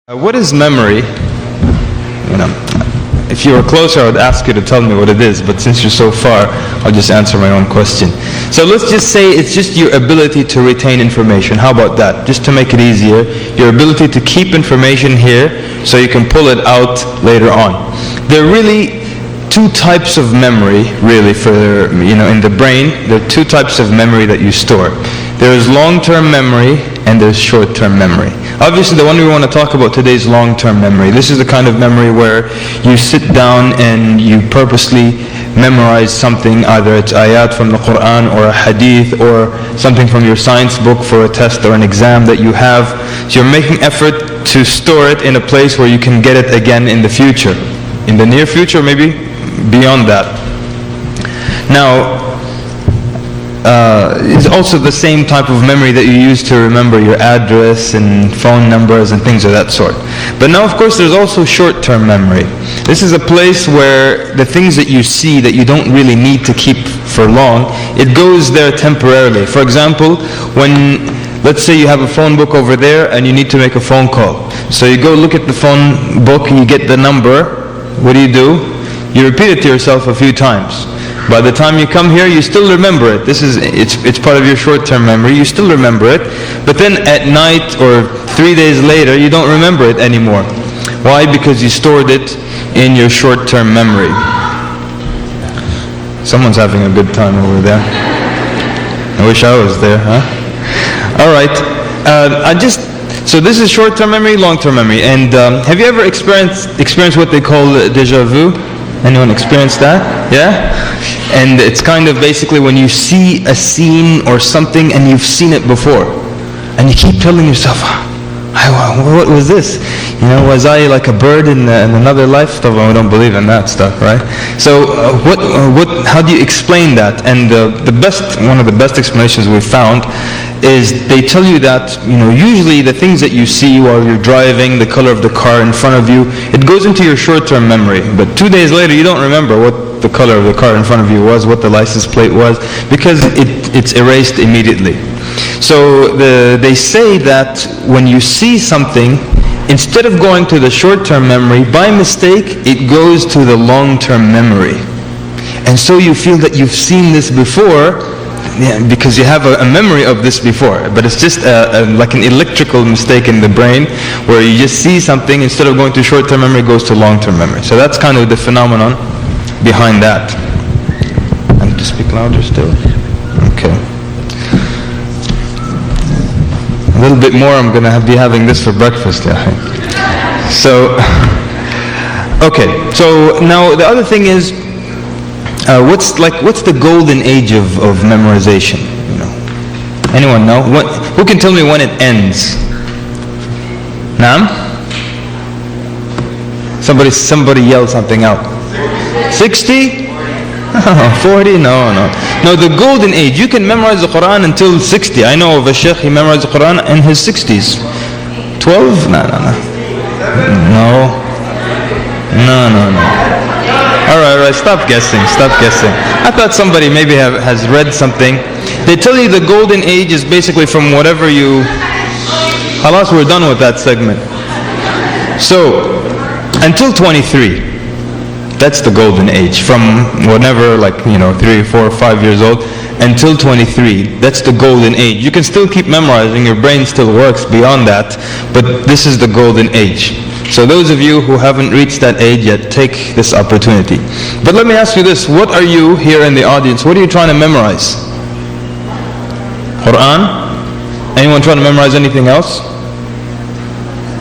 What is memory? If you were closer, I would ask you to tell me what it is, but since you're so far, I'll just answer my own question. So let's just say it's just your ability to retain information. How about that? Just to make it easier, your ability to keep information here so you can pull it out later on. There are really two types of memory, really, in the brain. There are two types of memory that you store. There is long-term memory and there's short-term memory. Obviously, the one we want to talk about today is long-term memory. This is the kind of memory where you sit down and you purposely memorize something, either it's ayat from the Quran or a hadith or something from your science book for a test or an exam that you have. So you're making effort to store it in a place where you can get it again in the future. In the near future, maybe beyond that. Now, it's also the same type of memory that you use to remember your address and phone numbers and things of that sort. But now, of course, there's also short-term memory. This is a place where the things that you see that you don't really need to keep for long, it goes there temporarily. For example, let's say you have a phone book over there and you need to make a phone call. So you go look at the phone book and you get the number. What do? You repeat it to yourself a few times. By the time you come here, you still remember it. It's part of your short-term memory. You still remember it. But then at night or 3 days later, you don't remember it anymore. Why? Because you stored it in your short-term memory. Someone's having a good time over there. I wish I was there, huh? All right. So this is short-term memory, long-term memory. And have you ever experienced what they call déjà vu? Anyone experienced that? Yeah? And it's kind of basically when you see a scene or something and you've seen it before. And you keep telling yourself, what was this? Was I like a bird in another life? We don't believe in that stuff, right? So how do you explain that? And one of the best explanations we've found is they tell you that, usually the things that you see while you're driving, the color of the car in front of you, it goes into your short-term memory. But 2 days later, you don't remember what the color of the car in front of you was, what the license plate was, because it's erased immediately. So they say that when you see something, instead of going to the short-term memory, by mistake, it goes to the long-term memory. And so you feel that you've seen this before, because you have a memory of this before. But it's just like an electrical mistake in the brain, where you just see something, instead of going to short-term memory, it goes to long-term memory. So that's kind of the phenomenon behind that. I need to speak louder still? Okay. A little bit more, I'm going to be having this for breakfast. So, okay. So now the other thing is, what's the golden age of memorization? Anyone know? Who can tell me when it ends? Naam? Somebody yell something out. 60? 40? No. No, the golden age. You can memorize the Quran until 60. I know of a sheikh, he memorized the Quran in his 60s. 12? No. Alright, stop guessing. I thought somebody maybe has read something. They tell you the golden age is basically from whatever you... Halas, we're done with that segment. So, until 23. That's the golden age. From whenever, 3, 4, 5 years old, until 23. That's the golden age. You can still keep memorizing, your brain still works beyond that, but this is the golden age. So those of you who haven't reached that age yet, take this opportunity. But let me ask you this, what are you here in the audience, what are you trying to memorize? Quran? Anyone trying to memorize anything else?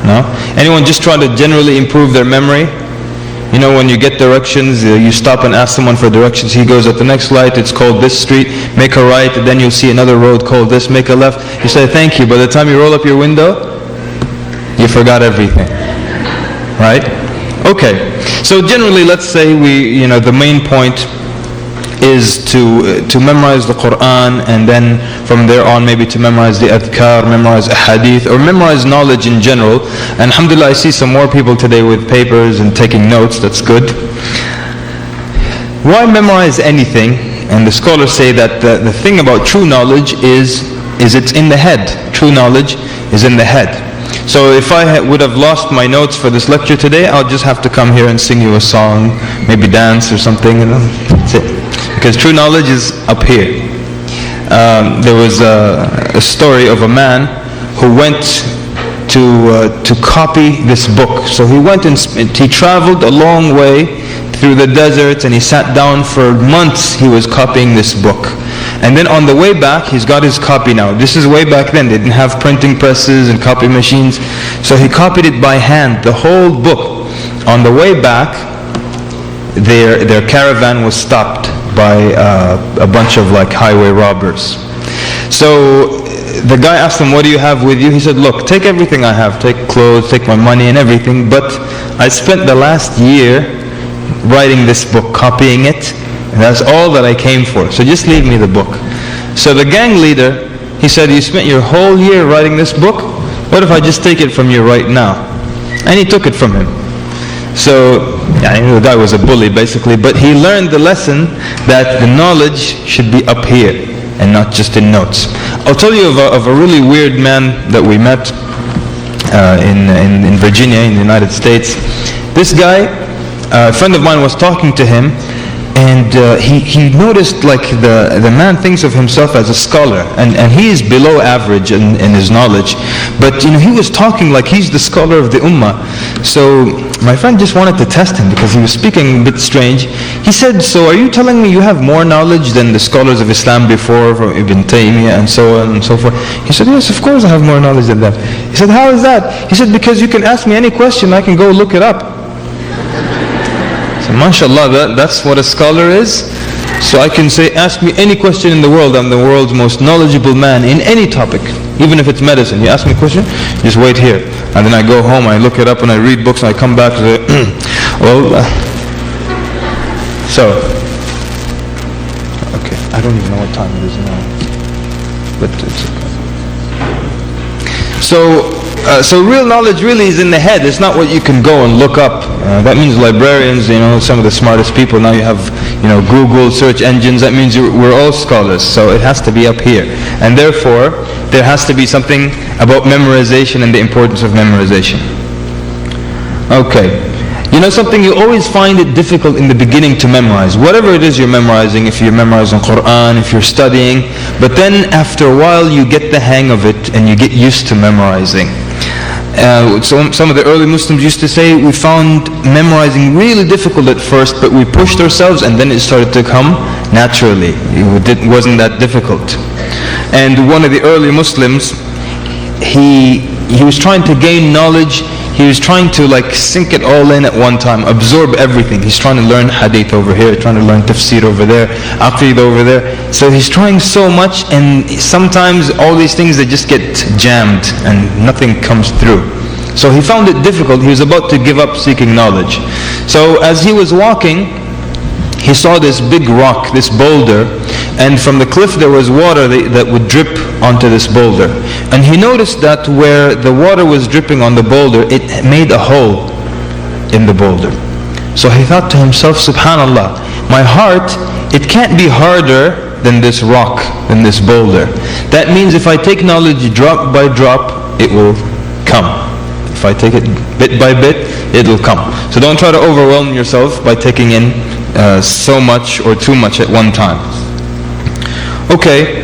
No? Anyone just trying to generally improve their memory? When you get directions, you stop and ask someone for directions. He goes, at the next light, it's called this street, make a right, and then you'll see another road called this, make a left. You say, thank you. By the time you roll up your window, you forgot everything. Right? Okay. So generally, let's say the main point is to memorize the Quran, and then from there on maybe to memorize the adhkar, memorize a hadith, or memorize knowledge in general. And alhamdulillah, I see some more people today with papers and taking notes. That's good. Why memorize anything? And the scholars say that the thing about true knowledge is it's in the head. True knowledge is in the head. So if I would have lost my notes for this lecture today, I'll just have to come here and sing you a song, maybe dance or something, that's it. Because true knowledge is up here. There was a story of a man who went to copy this book. So he went and he traveled a long way through the deserts, and he sat down for months. He was copying this book. And then on the way back, he's got his copy now. This is way back then. They didn't have printing presses and copy machines. So he copied it by hand, the whole book. On the way back, their caravan was stopped by a bunch of like highway robbers. So the guy asked him, what do you have with you? He said, look, take everything I have. Take clothes, take my money and everything. But I spent the last year writing this book, copying it. And that's all that I came for. So just leave me the book. So the gang leader, he said, you spent your whole year writing this book? What if I just take it from you right now? And he took it from him. So the guy was a bully basically, but he learned the lesson that the knowledge should be up here and not just in notes. I'll tell you of a really weird man that we met in Virginia, in the United States. This guy, a friend of mine was talking to him, and he noticed like the man thinks of himself as a scholar, and he is below average in his knowledge, but he was talking like he's the scholar of the ummah. So my friend just wanted to test him because he was speaking a bit strange. He said, so are you telling me you have more knowledge than the scholars of Islam before, from Ibn Taymiyyah and so on and so forth? He said, yes, of course I have more knowledge than them. He said, how is that? He said, because you can ask me any question, I can go look it up. So mashallah, that's what a scholar is. So I can say, ask me any question in the world. I'm the world's most knowledgeable man in any topic. Even if it's medicine. You ask me a question, just wait here. And then I go home, I look it up and I read books and I come back and say, okay, I don't even know what time it is now. But it's okay. So real knowledge really is in the head. It's not what you can go and look up. That means librarians, some of the smartest people. Now you have, Google search engines. That means we're all scholars. So it has to be up here. And therefore, there has to be something about memorization and the importance of memorization. Okay. Something, you always find it difficult in the beginning to memorize. Whatever it is you're memorizing, if you're memorizing Quran, if you're studying, but then after a while you get the hang of it and you get used to memorizing. Some of the early Muslims used to say, we found memorizing really difficult at first, but we pushed ourselves and then it started to come naturally. It wasn't that difficult. And one of the early Muslims, he was trying to gain knowledge. He was trying to sink it all in at one time, absorb everything. He's trying to learn hadith over here, trying to learn tafsir over there, aqeedah over there. So he's trying so much, and sometimes all these things, they just get jammed and nothing comes through. So he found it difficult. He was about to give up seeking knowledge. So as he was walking, he saw this big rock, this boulder, and from the cliff there was water that would drip onto this boulder. And he noticed that where the water was dripping on the boulder, it made a hole in the boulder. So he thought to himself, subhanallah, my heart, it can't be harder than this rock, than this boulder. That means if I take knowledge drop by drop, it will come. If I take it bit by bit, it will come. So don't try to overwhelm yourself by taking in so much or too much at one time. Okay.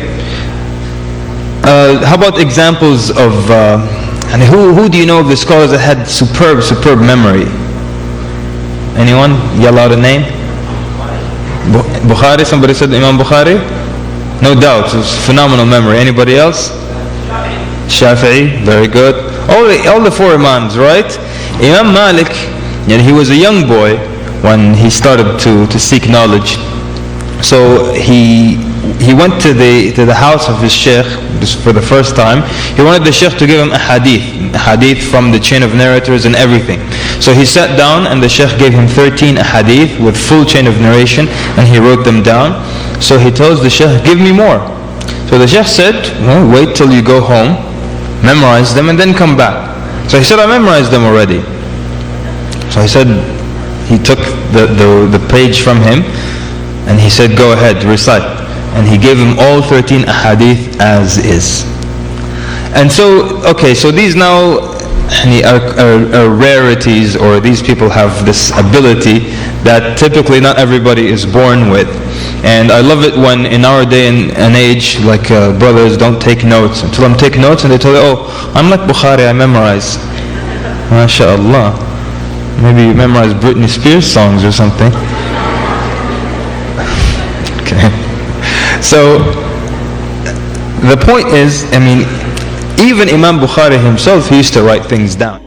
How about examples of, who do you know of the scholars that had superb memory? Anyone? Yell out a name. Bukhari, somebody said Imam Bukhari? No doubt, it was phenomenal memory. Anybody else? Shafi'i, very good. All the four Imams, right? Imam Malik, he was a young boy when he started to seek knowledge. So he went to the house of his sheikh for the first time. He wanted the sheikh to give him a hadith from the chain of narrators and everything. So he sat down and the sheikh gave him 13 hadith with full chain of narration, and he wrote them down. So he tells the sheikh, give me more. So the sheikh said, well, wait till you go home, memorize them and then come back. So he said, I memorized them already. So he took the page from him and he said, go ahead, recite. And he gave him all 13 ahadith as is. And so, okay, so these now are rarities, or these people have this ability that typically not everybody is born with. And I love it when in our day and age, like brothers don't take notes. Until I'm take notes and they tell you, oh, I'm like Bukhari, I memorize. MashaAllah. Maybe you memorize Britney Spears songs or something. Okay. So, the point is, I mean, even Imam Bukhari himself, he used to write things down.